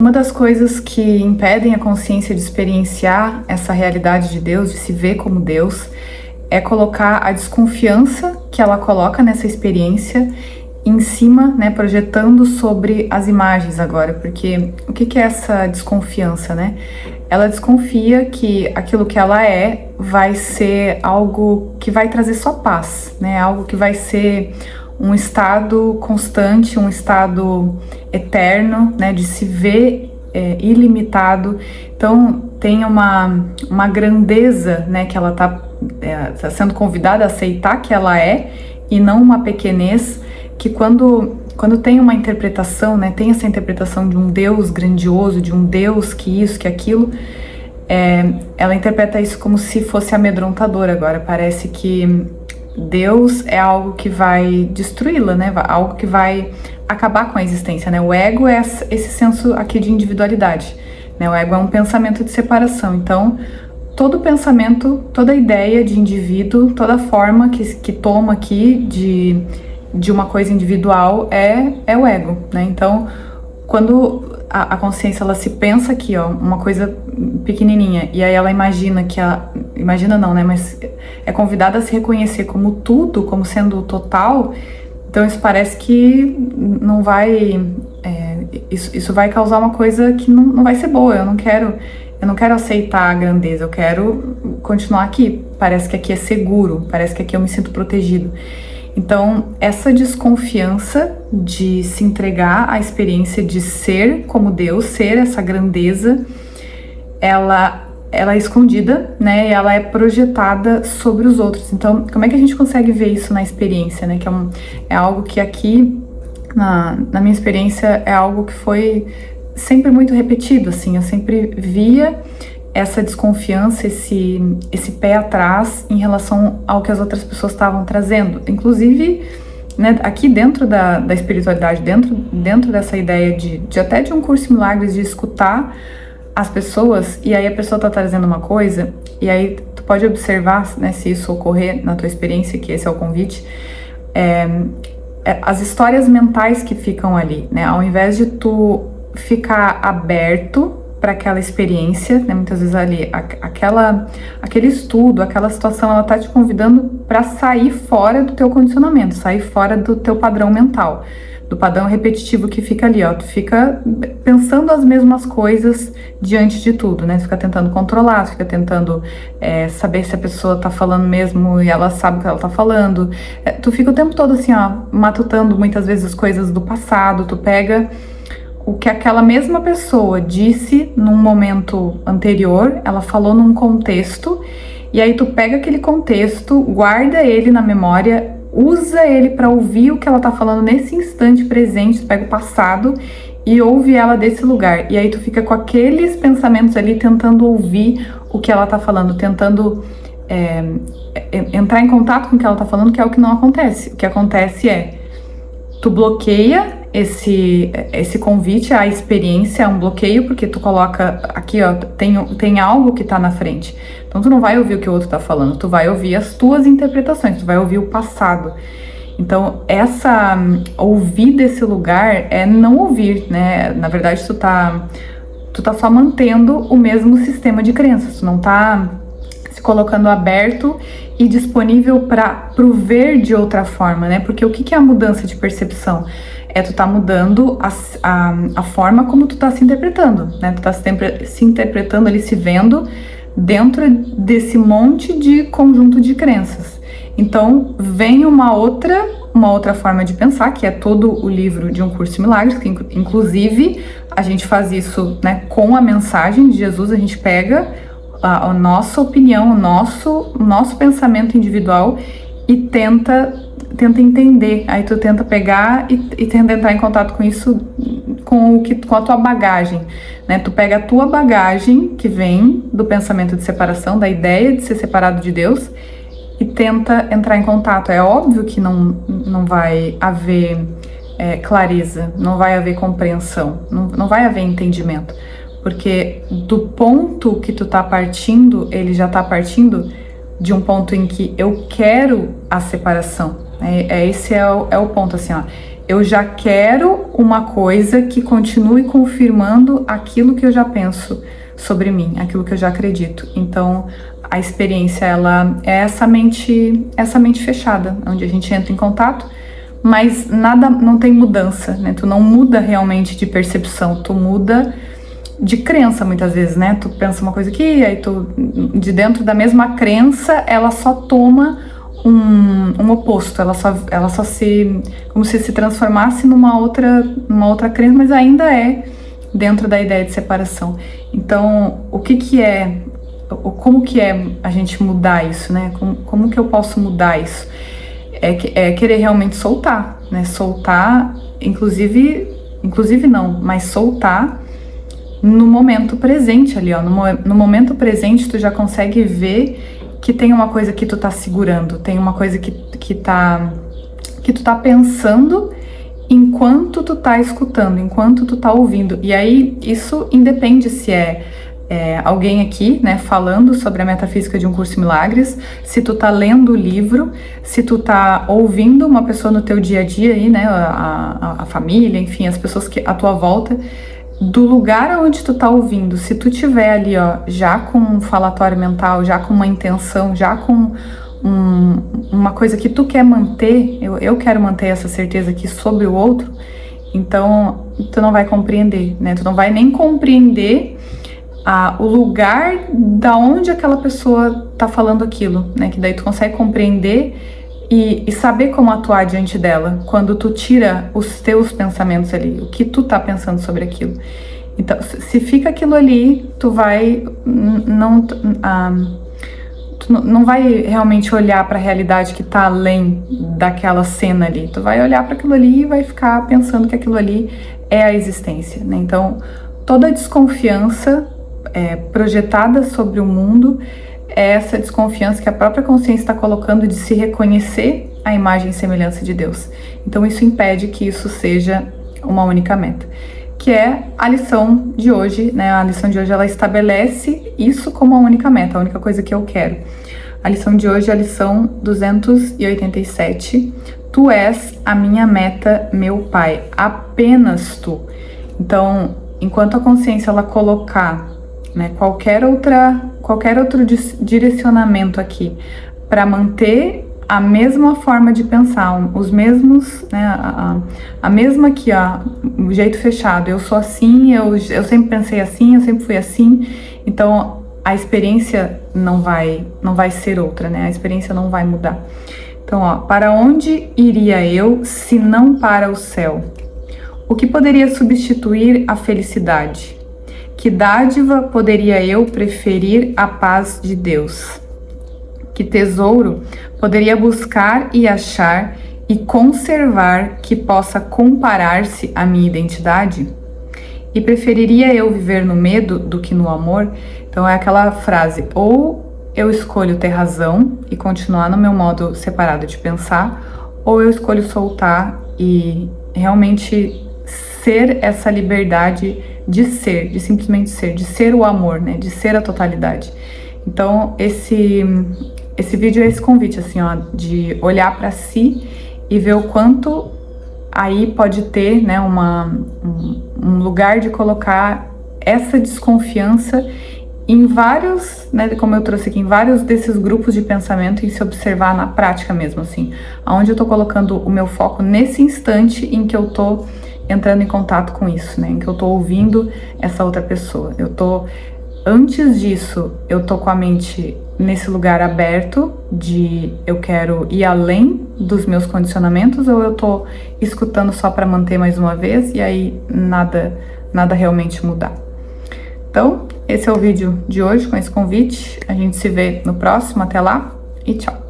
uma das coisas que impedem a consciência de experienciar essa realidade de Deus, de se ver como Deus, é colocar a desconfiança que ela coloca nessa experiência em cima, né, projetando sobre as imagens agora, porque o que é essa desconfiança, né? Ela desconfia que aquilo que ela vai ser algo que vai trazer só paz, né? Algo que vai ser um estado constante, um estado eterno, né, de se ver ilimitado. Então tem uma grandeza, né, que ela tá sendo convidada a aceitar que ela e não uma pequenez, que quando tem uma interpretação, né, tem essa interpretação de um Deus grandioso, de um Deus que isso, que aquilo, ela interpreta isso como se fosse amedrontador. Agora parece que Deus é algo que vai destruí-la, né, algo que vai acabar com a existência, né. O ego é esse senso aqui de individualidade, né, o ego é um pensamento de separação. Então todo pensamento, toda ideia de indivíduo, toda forma que toma aqui de uma coisa individual é o ego, né? Então, quando a consciência ela se pensa aqui, ó, uma coisa pequenininha, e aí ela imagina imagina não, né? Mas é convidada a se reconhecer como tudo, como sendo o total. Então isso parece que não vai, isso vai causar uma coisa que não vai ser boa. Eu não quero aceitar a grandeza, eu quero continuar aqui. Parece que aqui é seguro, parece que aqui eu me sinto protegido. Então, essa desconfiança de se entregar à experiência de ser como Deus, ser essa grandeza, ela é escondida, né? E ela é projetada sobre os outros. Então, como é que a gente consegue ver isso na experiência, né? Que é algo que aqui, na minha experiência, é algo que foi sempre muito repetido, assim. Eu sempre via essa desconfiança, esse pé atrás em relação ao que as outras pessoas estavam trazendo. Inclusive, né, aqui dentro da espiritualidade, dentro dessa ideia até de um curso em milagres, de escutar as pessoas, e aí a pessoa tá trazendo uma coisa, e aí tu pode observar, né, se isso ocorrer na tua experiência, que esse é o convite, as histórias mentais que ficam ali, né, ao invés de tu ficar aberto para aquela experiência, né? Muitas vezes ali, aquele estudo, aquela situação, ela tá te convidando para sair fora do teu condicionamento, sair fora do teu padrão mental, do padrão repetitivo que fica ali, ó. Tu fica pensando as mesmas coisas diante de tudo, né? Tu fica tentando controlar, tu fica tentando saber se a pessoa tá falando mesmo e ela sabe o que ela tá falando. Tu fica o tempo todo assim, ó, matutando muitas vezes coisas do passado. Tu pega o que aquela mesma pessoa disse num momento anterior, ela falou num contexto, e aí tu pega aquele contexto, guarda ele na memória, usa ele para ouvir o que ela tá falando nesse instante presente. Tu pega o passado e ouve ela desse lugar, e aí tu fica com aqueles pensamentos ali tentando ouvir o que ela tá falando, tentando entrar em contato com o que ela tá falando, que é o que não acontece. O que acontece tu bloqueia esse convite à experiência, é um bloqueio, porque tu coloca aqui, ó, tem algo que tá na frente. Então tu não vai ouvir o que o outro tá falando, tu vai ouvir as tuas interpretações, tu vai ouvir o passado. Então ouvir desse lugar é não ouvir, né? Na verdade tu tá só mantendo o mesmo sistema de crenças, tu não tá se colocando aberto e disponível para o ver de outra forma, né? Porque o que é a mudança de percepção? Tu tá mudando a forma como tu tá se interpretando, né? Tu tá se interpretando ali, se vendo dentro desse monte de conjunto de crenças. Então, vem uma outra forma de pensar, que é todo o livro de Um Curso em Milagres, que inclusive a gente faz isso, né, com a mensagem de Jesus. A gente pega a nossa opinião, o nosso pensamento individual e tenta entender. Aí tu tenta pegar e tenta entrar em contato com isso, com a tua bagagem, né? Tu pega a tua bagagem, que vem do pensamento de separação, da ideia de ser separado de Deus, e tenta entrar em contato. É óbvio que não vai haver clareza, não vai haver compreensão, não vai haver entendimento, porque do ponto que tu tá partindo, ele já tá partindo de um ponto em que eu quero a separação. Esse é o ponto, assim, ó. eu já quero uma coisa que continue confirmando aquilo que eu já penso sobre mim, aquilo que eu já acredito. Então, a experiência, ela é essa mente fechada, onde a gente entra em contato, mas nada, não tem mudança, né? Tu não muda realmente de percepção, tu muda de crença muitas vezes, né? Tu pensa uma coisa aqui, aí tu, de dentro da mesma crença, ela só toma um oposto, ela só se, como se transformasse numa outra crença, mas ainda é dentro da ideia de separação. Então, como que é a gente mudar isso, né? Como que eu posso mudar isso? É querer realmente soltar, né? Soltar, inclusive não, mas soltar no momento presente ali, ó. No momento presente, tu já consegue ver que tem uma coisa que tu tá segurando, tem uma coisa que tu tá pensando enquanto tu tá escutando, enquanto tu tá ouvindo. E aí, isso independe se é alguém aqui, né, falando sobre a metafísica de Um Curso em Milagres, se tu tá lendo o livro, se tu tá ouvindo uma pessoa no teu dia a dia aí, né, a família, enfim, as pessoas à tua volta, do lugar onde tu tá ouvindo, se tu tiver ali, ó, já com um falatório mental, já com uma intenção, já com uma coisa que tu quer manter, eu quero manter essa certeza aqui sobre o outro, então tu não vai compreender, né? Tu não vai nem compreender o lugar da onde aquela pessoa tá falando aquilo, né? Que daí tu consegue compreender e saber como atuar diante dela quando tu tira os teus pensamentos ali, o que tu tá pensando sobre aquilo. Então, se fica aquilo ali, tu não vai realmente olhar para a realidade que tá além daquela cena ali. Tu vai olhar para aquilo ali e vai ficar pensando que aquilo ali é a existência, né? Então, toda desconfiança projetada sobre o mundo é essa desconfiança que a própria consciência está colocando de se reconhecer a imagem e semelhança de Deus. Então isso impede que isso seja uma única meta, que é a lição de hoje, né? A lição de hoje, ela estabelece isso como a única meta, a única coisa que eu quero. A lição de hoje é a lição 287. Tu és a minha meta, meu Pai, apenas tu. Então, enquanto a consciência ela colocar, né, qualquer outro direcionamento aqui para manter a mesma forma de pensar, os mesmos, né, a mesma aqui, ó, o jeito fechado, eu sou assim, eu sempre pensei assim, eu sempre fui assim, então a experiência não vai ser outra, né, a experiência não vai mudar. Então, ó, para onde iria eu se não para o céu? O que poderia substituir a felicidade? Que dádiva poderia eu preferir a paz de Deus? Que tesouro poderia buscar e achar e conservar que possa comparar-se à minha identidade? E preferiria eu viver no medo do que no amor? Então é aquela frase, ou eu escolho ter razão e continuar no meu modo separado de pensar, ou eu escolho soltar e realmente ser essa liberdade de ser, de simplesmente ser, de ser o amor, né? De ser a totalidade. Então, esse vídeo é esse convite, assim, ó, de olhar para si e ver o quanto aí pode ter, né, um lugar de colocar essa desconfiança em vários, né, como eu trouxe aqui, em vários desses grupos de pensamento e se observar na prática mesmo, assim, aonde eu tô colocando o meu foco nesse instante em que eu tô entrando em contato com isso, né, em que eu tô ouvindo essa outra pessoa. Antes disso, eu tô com a mente nesse lugar aberto de eu quero ir além dos meus condicionamentos, ou eu tô escutando só para manter mais uma vez e aí nada realmente mudar. Então, esse é o vídeo de hoje com esse convite. A gente se vê no próximo. Até lá e tchau!